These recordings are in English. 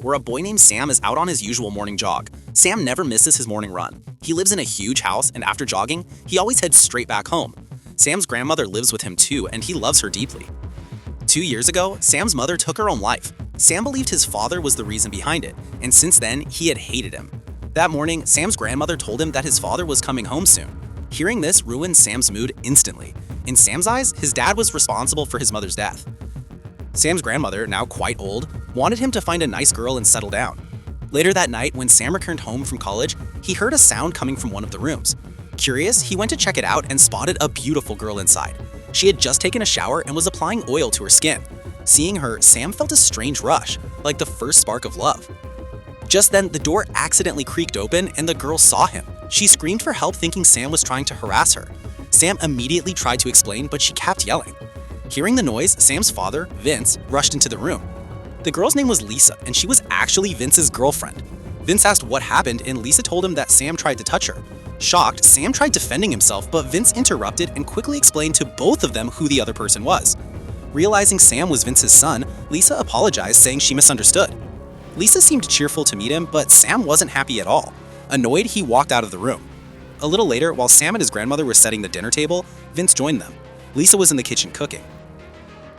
where a boy named Sam is out on his usual morning jog. Sam never misses his morning run. He lives in a huge house, and after jogging, he always heads straight back home. Sam's grandmother lives with him too, and he loves her deeply. 2 years ago, Sam's mother took her own life. Sam believed his father was the reason behind it, and since then, he had hated him. That morning, Sam's grandmother told him that his father was coming home soon. Hearing this ruined Sam's mood instantly. In Sam's eyes, his dad was responsible for his mother's death. Sam's grandmother, now quite old, wanted him to find a nice girl and settle down. Later that night, when Sam returned home from college, he heard a sound coming from one of the rooms. Curious, he went to check it out and spotted a beautiful girl inside. She had just taken a shower and was applying oil to her skin. Seeing her, Sam felt a strange rush, like the first spark of love. Just then, the door accidentally creaked open and the girl saw him. She screamed for help, thinking Sam was trying to harass her. Sam immediately tried to explain, but she kept yelling. Hearing the noise, Sam's father, Vince, rushed into the room. The girl's name was Lisa, and she was actually Vince's girlfriend. Vince asked what happened, and Lisa told him that Sam tried to touch her. Shocked, Sam tried defending himself, but Vince interrupted and quickly explained to both of them who the other person was. Realizing Sam was Vince's son, Lisa apologized, saying she misunderstood. Lisa seemed cheerful to meet him, but Sam wasn't happy at all. Annoyed, he walked out of the room. A little later, while Sam and his grandmother were setting the dinner table, Vince joined them. Lisa was in the kitchen cooking.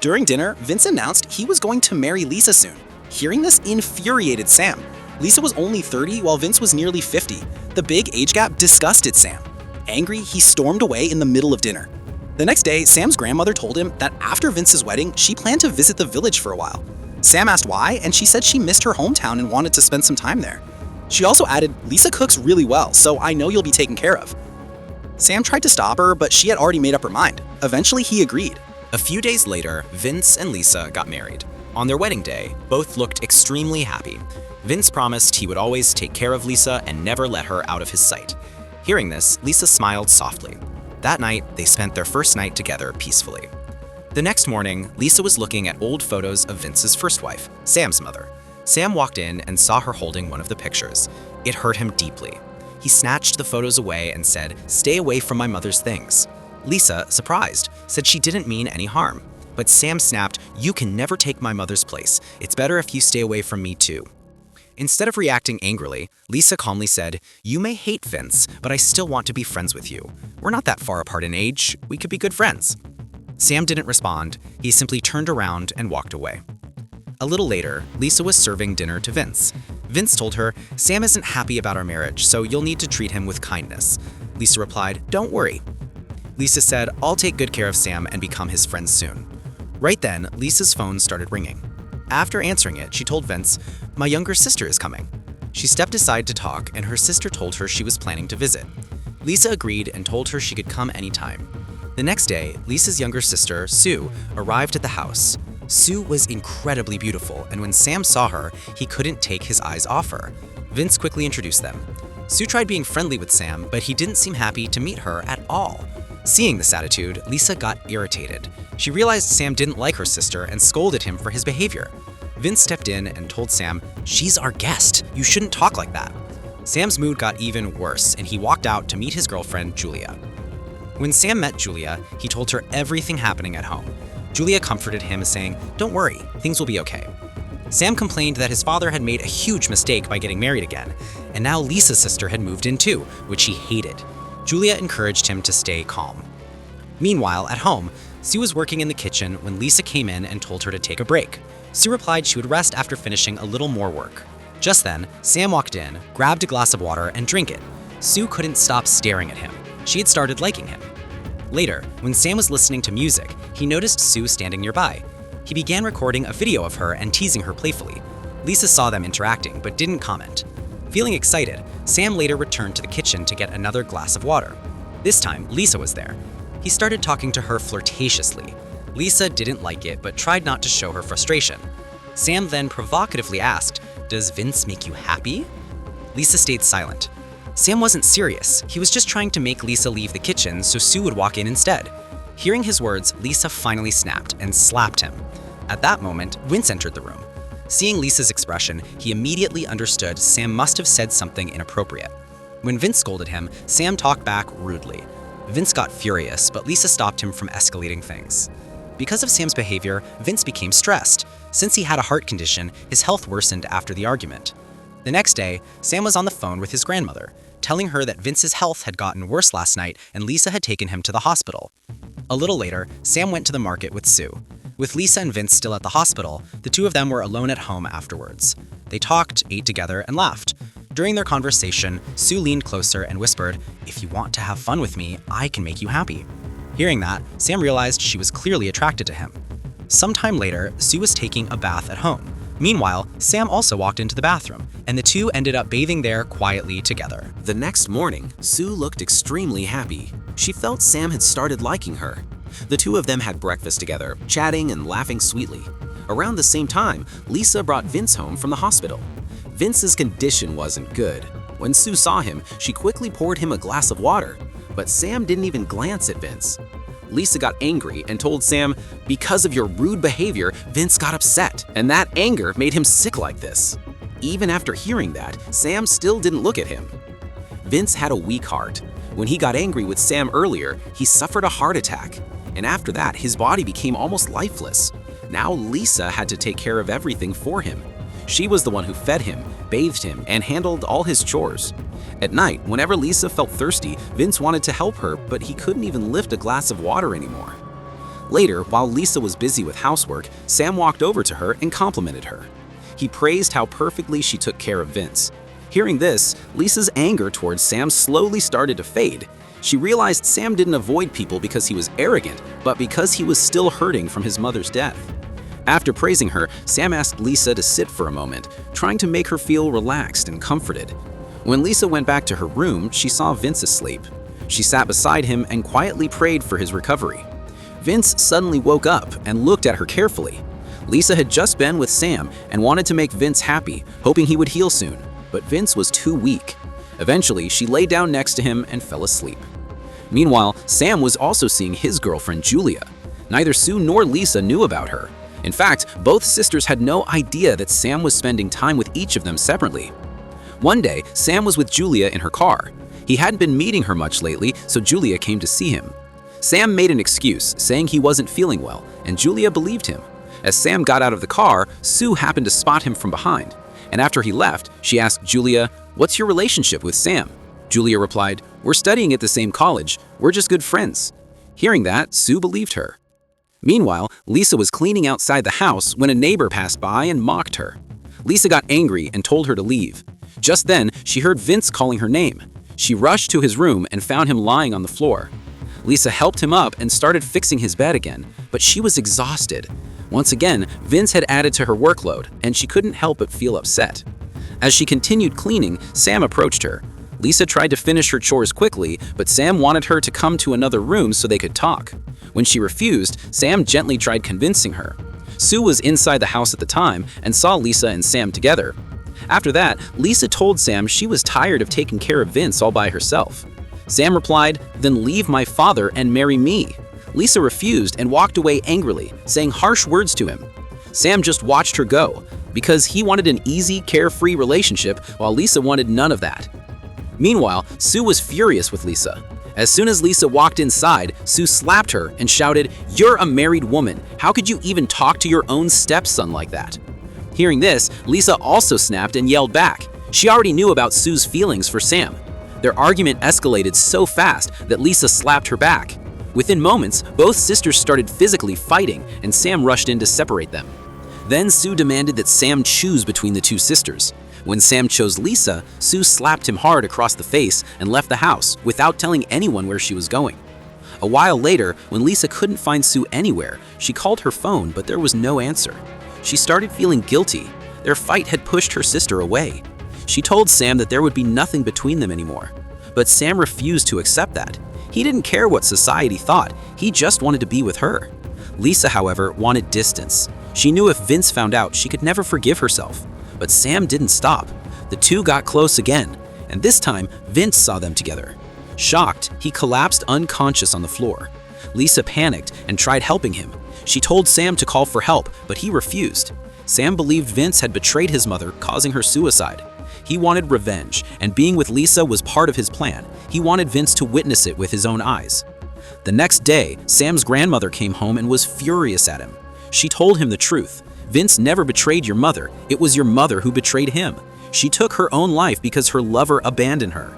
During dinner, Vince announced he was going to marry Lisa soon. Hearing this infuriated Sam. Lisa was only 30 while Vince was nearly 50. The big age gap disgusted Sam. Angry, he stormed away in the middle of dinner. The next day, Sam's grandmother told him that after Vince's wedding, she planned to visit the village for a while. Sam asked why, and she said she missed her hometown and wanted to spend some time there. She also added, "Lisa cooks really well, so I know you'll be taken care of." Sam tried to stop her, but she had already made up her mind. Eventually, he agreed. A few days later, Vince and Lisa got married. On their wedding day, both looked extremely happy. Vince promised he would always take care of Lisa and never let her out of his sight. Hearing this, Lisa smiled softly. That night, they spent their first night together peacefully. The next morning, Lisa was looking at old photos of Vince's first wife, Sam's mother. Sam walked in and saw her holding one of the pictures. It hurt him deeply. He snatched the photos away and said, "Stay away from my mother's things." Lisa, surprised, said she didn't mean any harm. But Sam snapped, "You can never take my mother's place. It's better if you stay away from me too." Instead of reacting angrily, Lisa calmly said, "You may hate Vince, but I still want to be friends with you. We're not that far apart in age. We could be good friends." Sam didn't respond. He simply turned around and walked away. A little later, Lisa was serving dinner to Vince. Vince told her, "Sam isn't happy about our marriage, so you'll need to treat him with kindness." Lisa replied, "Don't worry." Lisa said, "I'll take good care of Sam and become his friend soon." Right then, Lisa's phone started ringing. After answering it, she told Vince, "My younger sister is coming." She stepped aside to talk, and her sister told her she was planning to visit. Lisa agreed and told her she could come anytime. The next day, Lisa's younger sister, Sue, arrived at the house. Sue was incredibly beautiful, and when Sam saw her, he couldn't take his eyes off her. Vince quickly introduced them. Sue tried being friendly with Sam, but he didn't seem happy to meet her at all. Seeing this attitude, Lisa got irritated. She realized Sam didn't like her sister and scolded him for his behavior. Vince stepped in and told Sam, "She's our guest. You shouldn't talk like that." Sam's mood got even worse, and he walked out to meet his girlfriend, Julia. When Sam met Julia, he told her everything happening at home. Julia comforted him, saying, "Don't worry, things will be okay." Sam complained that his father had made a huge mistake by getting married again, and now Lisa's sister had moved in too, which he hated. Julia encouraged him to stay calm. Meanwhile, at home, Sue was working in the kitchen when Lisa came in and told her to take a break. Sue replied she would rest after finishing a little more work. Just then, Sam walked in, grabbed a glass of water, and drank it. Sue couldn't stop staring at him. She had started liking him. Later, when Sam was listening to music, he noticed Sue standing nearby. He began recording a video of her and teasing her playfully. Lisa saw them interacting, but didn't comment. Feeling excited, Sam later returned to the kitchen to get another glass of water. This time, Lisa was there. He started talking to her flirtatiously. Lisa didn't like it, but tried not to show her frustration. Sam then provocatively asked, "Does Vince make you happy?" Lisa stayed silent. Sam wasn't serious. He was just trying to make Lisa leave the kitchen so Sue would walk in instead. Hearing his words, Lisa finally snapped and slapped him. At that moment, Vince entered the room. Seeing Lisa's expression, he immediately understood Sam must have said something inappropriate. When Vince scolded him, Sam talked back rudely. Vince got furious, but Lisa stopped him from escalating things. Because of Sam's behavior, Vince became stressed. Since he had a heart condition, his health worsened after the argument. The next day, Sam was on the phone with his grandmother, telling her that Vince's health had gotten worse last night and Lisa had taken him to the hospital. A little later, Sam went to the market with Sue. With Lisa and Vince still at the hospital, the two of them were alone at home afterwards. They talked, ate together, and laughed. During their conversation, Sue leaned closer and whispered, "If you want to have fun with me, I can make you happy." Hearing that, Sam realized she was clearly attracted to him. Sometime later, Sue was taking a bath at home. Meanwhile, Sam also walked into the bathroom, and the two ended up bathing there quietly together. The next morning, Sue looked extremely happy. She felt Sam had started liking her. The two of them had breakfast together, chatting and laughing sweetly. Around the same time, Lisa brought Vince home from the hospital. Vince's condition wasn't good. When Sue saw him, she quickly poured him a glass of water, but Sam didn't even glance at Vince. Lisa got angry and told Sam, "Because of your rude behavior, Vince got upset, and that anger made him sick like this." Even after hearing that, Sam still didn't look at him. Vince had a weak heart. When he got angry with Sam earlier, he suffered a heart attack, and after that, his body became almost lifeless. Now Lisa had to take care of everything for him. She was the one who fed him, bathed him, and handled all his chores. At night, whenever Lisa felt thirsty, Vince wanted to help her, but he couldn't even lift a glass of water anymore. Later, while Lisa was busy with housework, Sam walked over to her and complimented her. He praised how perfectly she took care of Vince. Hearing this, Lisa's anger towards Sam slowly started to fade. She realized Sam didn't avoid people because he was arrogant, but because he was still hurting from his mother's death. After praising her, Sam asked Lisa to sit for a moment, trying to make her feel relaxed and comforted. When Lisa went back to her room, she saw Vince asleep. She sat beside him and quietly prayed for his recovery. Vince suddenly woke up and looked at her carefully. Lisa had just been with Sam and wanted to make Vince happy, hoping he would heal soon, but Vince was too weak. Eventually, she lay down next to him and fell asleep. Meanwhile, Sam was also seeing his girlfriend, Julia. Neither Sue nor Lisa knew about her. In fact, both sisters had no idea that Sam was spending time with each of them separately. One day, Sam was with Julia in her car. He hadn't been meeting her much lately, so Julia came to see him. Sam made an excuse, saying he wasn't feeling well, and Julia believed him. As Sam got out of the car, Sue happened to spot him from behind. And after he left, she asked Julia, "What's your relationship with Sam?" Julia replied, "We're studying at the same college. We're just good friends." Hearing that, Sue believed her. Meanwhile, Lisa was cleaning outside the house when a neighbor passed by and mocked her. Lisa got angry and told her to leave. Just then, she heard Vince calling her name. She rushed to his room and found him lying on the floor. Lisa helped him up and started fixing his bed again, but she was exhausted. Once again, Vince had added to her workload, and she couldn't help but feel upset. As she continued cleaning, Sam approached her. Lisa tried to finish her chores quickly, but Sam wanted her to come to another room so they could talk. When she refused, Sam gently tried convincing her. Sue was inside the house at the time and saw Lisa and Sam together. After that, Lisa told Sam she was tired of taking care of Vince all by herself. Sam replied, "Then leave my father and marry me." Lisa refused and walked away angrily, saying harsh words to him. Sam just watched her go, because he wanted an easy, carefree relationship while Lisa wanted none of that. Meanwhile, Sue was furious with Lisa. As soon as Lisa walked inside, Sue slapped her and shouted, "You're a married woman. How could you even talk to your own stepson like that?" Hearing this, Lisa also snapped and yelled back. She already knew about Sue's feelings for Sam. Their argument escalated so fast that Lisa slapped her back. Within moments, both sisters started physically fighting, and Sam rushed in to separate them. Then Sue demanded that Sam choose between the two sisters. When Sam chose Lisa, Sue slapped him hard across the face and left the house without telling anyone where she was going. A while later, when Lisa couldn't find Sue anywhere, she called her phone, but there was no answer. She started feeling guilty. Their fight had pushed her sister away. She told Sam that there would be nothing between them anymore. But Sam refused to accept that. He didn't care what society thought, he just wanted to be with her. Lisa, however, wanted distance. She knew if Vince found out, she could never forgive herself. But Sam didn't stop. The two got close again, and this time, Vince saw them together. Shocked, he collapsed unconscious on the floor. Lisa panicked and tried helping him. She told Sam to call for help, but he refused. Sam believed Vince had betrayed his mother, causing her suicide. He wanted revenge, and being with Lisa was part of his plan. He wanted Vince to witness it with his own eyes. The next day, Sam's grandmother came home and was furious at him. She told him the truth. Vince never betrayed your mother. It was your mother who betrayed him. She took her own life because her lover abandoned her."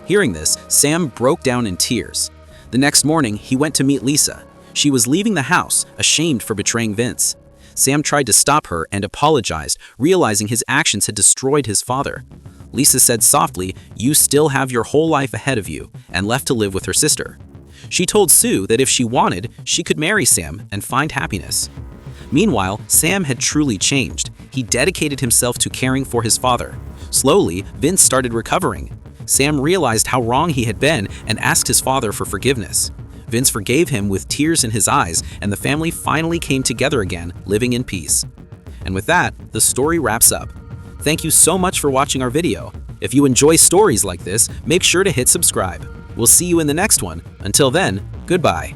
Hearing this, Sam broke down in tears. The next morning, he went to meet Lisa. She was leaving the house, ashamed for betraying Vince. Sam tried to stop her and apologized, realizing his actions had destroyed his father. Lisa said softly, "You still have your whole life ahead of you," and left to live with her sister. She told Sue that if she wanted, she could marry Sam and find happiness. Meanwhile, Sam had truly changed. He dedicated himself to caring for his father. Slowly, Vince started recovering. Sam realized how wrong he had been and asked his father for forgiveness. Vince forgave him with tears in his eyes, and the family finally came together again, living in peace. And with that, the story wraps up. Thank you so much for watching our video. If you enjoy stories like this, make sure to hit subscribe. We'll see you in the next one. Until then, goodbye.